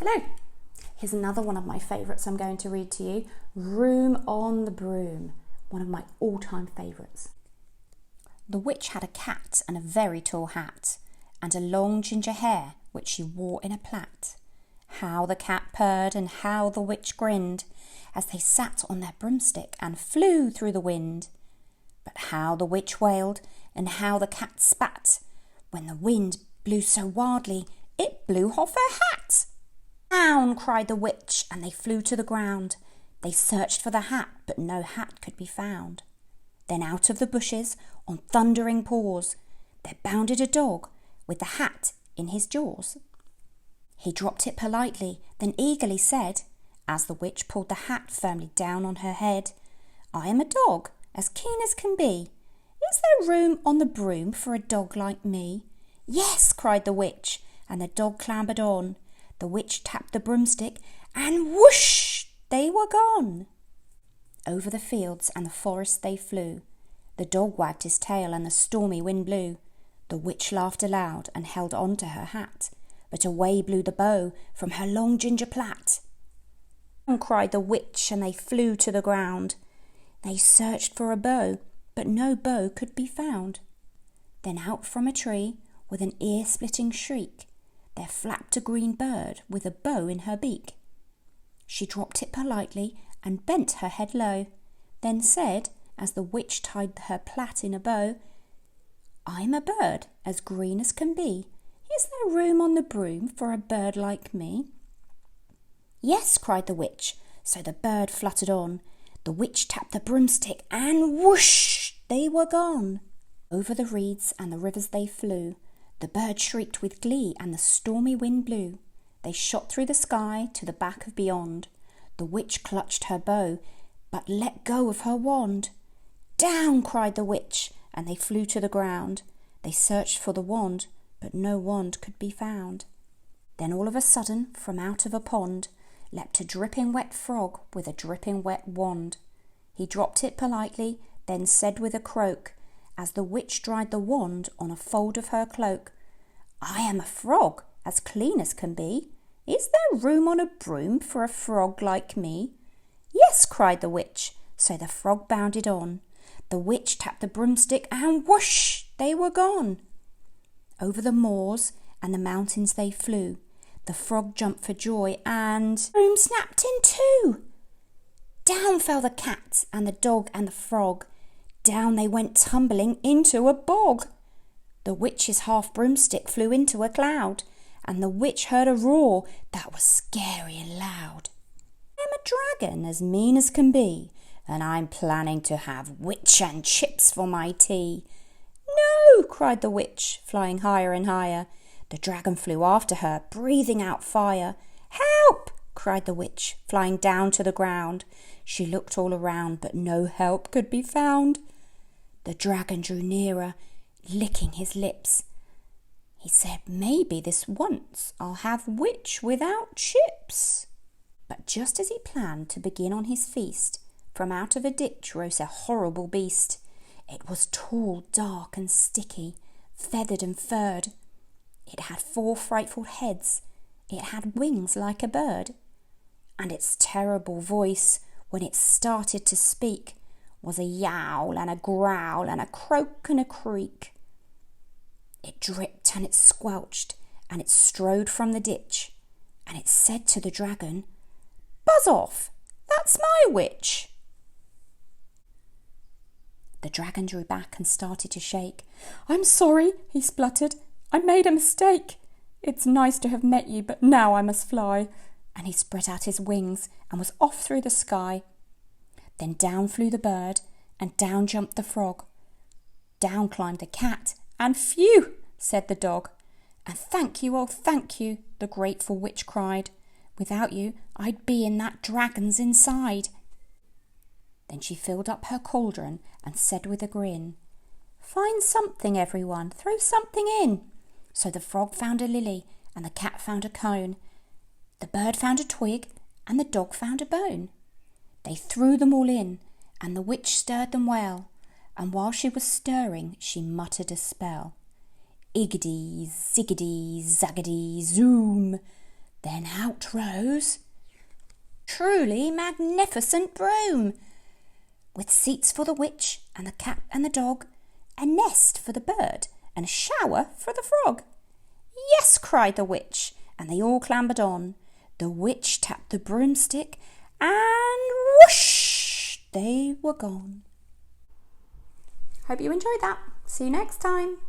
Hello, here's another one of my favourites I'm going to read to you. Room on the Broom, one of my all-time favourites. The witch had a cat and a very tall hat, and a long ginger hair which she wore in a plait. How the cat purred and how the witch grinned, as they sat on their broomstick and flew through the wind. But how the witch wailed and how the cat spat, when the wind blew so wildly it blew off her hat. Down, cried the witch, and they flew to the ground. They searched for the hat, but no hat could be found. Then out of the bushes, on thundering paws, there bounded a dog with the hat in his jaws. He dropped it politely, then eagerly said, as the witch pulled the hat firmly down on her head, "I am a dog, as keen as can be. Is there room on the broom for a dog like me?" "Yes," cried the witch, and the dog clambered on. The witch tapped the broomstick, and whoosh, they were gone. Over the fields and the forest they flew. The dog wagged his tail and the stormy wind blew. The witch laughed aloud and held on to her hat, but away blew the bow from her long ginger plait. "Down," cried the witch, and they flew to the ground. They searched for a bow, but no bow could be found. Then out from a tree, with an ear-splitting shriek, there flapped a green bird with a bow in her beak. She dropped it politely and bent her head low, then said, as the witch tied her plait in a bow, "I'm a bird as green as can be. Is there room on the broom for a bird like me?" "Yes," cried the witch, so the bird fluttered on. The witch tapped the broomstick, and whoosh, they were gone. Over the reeds and the rivers they flew. The bird shrieked with glee and the stormy wind blew. They shot through the sky to the back of beyond. The witch clutched her bow, but let go of her wand. "Down," cried the witch, and they flew to the ground. They searched for the wand, but no wand could be found. Then all of a sudden, from out of a pond, leapt a dripping wet frog with a dripping wet wand. He dropped it politely, then said with a croak, as the witch dried the wand on a fold of her cloak, "I am a frog, as clean as can be. Is there room on a broom for a frog like me?" "Yes," cried the witch, so the frog bounded on. The witch tapped the broomstick, and whoosh, they were gone. Over the moors and the mountains they flew. The frog jumped for joy, and the broom snapped in two. Down fell the cat and the dog and the frog. Down they went tumbling into a bog. The witch's half broomstick flew into a cloud, and the witch heard a roar that was scary and loud. "I'm a dragon as mean as can be, and I'm planning to have witch and chips for my tea." "No!" cried the witch, flying higher and higher. The dragon flew after her, breathing out fire. "Help!" cried the witch, flying down to the ground. She looked all around, but no help could be found. The dragon drew nearer, licking his lips. He said, "Maybe this once I'll have witch without chips." But just as he planned to begin on his feast, from out of a ditch rose a horrible beast. It was tall, dark and sticky, feathered and furred. It had 4 frightful heads. It had wings like a bird. And its terrible voice, when it started to speak, was a yowl and a growl and a croak and a creak. It dripped and it squelched, and it strode from the ditch, and it said to the dragon, "Buzz off, that's my witch." The dragon drew back and started to shake. "I'm sorry," he spluttered. "I made a mistake. It's nice to have met you, but now I must fly." And he spread out his wings and was off through the sky. Then down flew the bird, and down jumped the frog. Down climbed the cat, and "Phew!" said the dog. "And thank you, oh thank you," the grateful witch cried. "Without you, I'd be in that dragon's inside." Then she filled up her cauldron and said with a grin, "Find something, everyone, throw something in." So the frog found a lily, and the cat found a cone. The bird found a twig, and the dog found a bone. They threw them all in, and the witch stirred them well, and while she was stirring, she muttered a spell. Iggity, ziggity, zaggity, zoom. Then out rose truly magnificent Broom, with seats for the witch and the cat and the dog, a nest for the bird and a shower for the frog. Yes, cried the witch, and they all clambered on. The witch tapped the broomstick and whoosh, they were gone. Hope you enjoyed that. See you next time.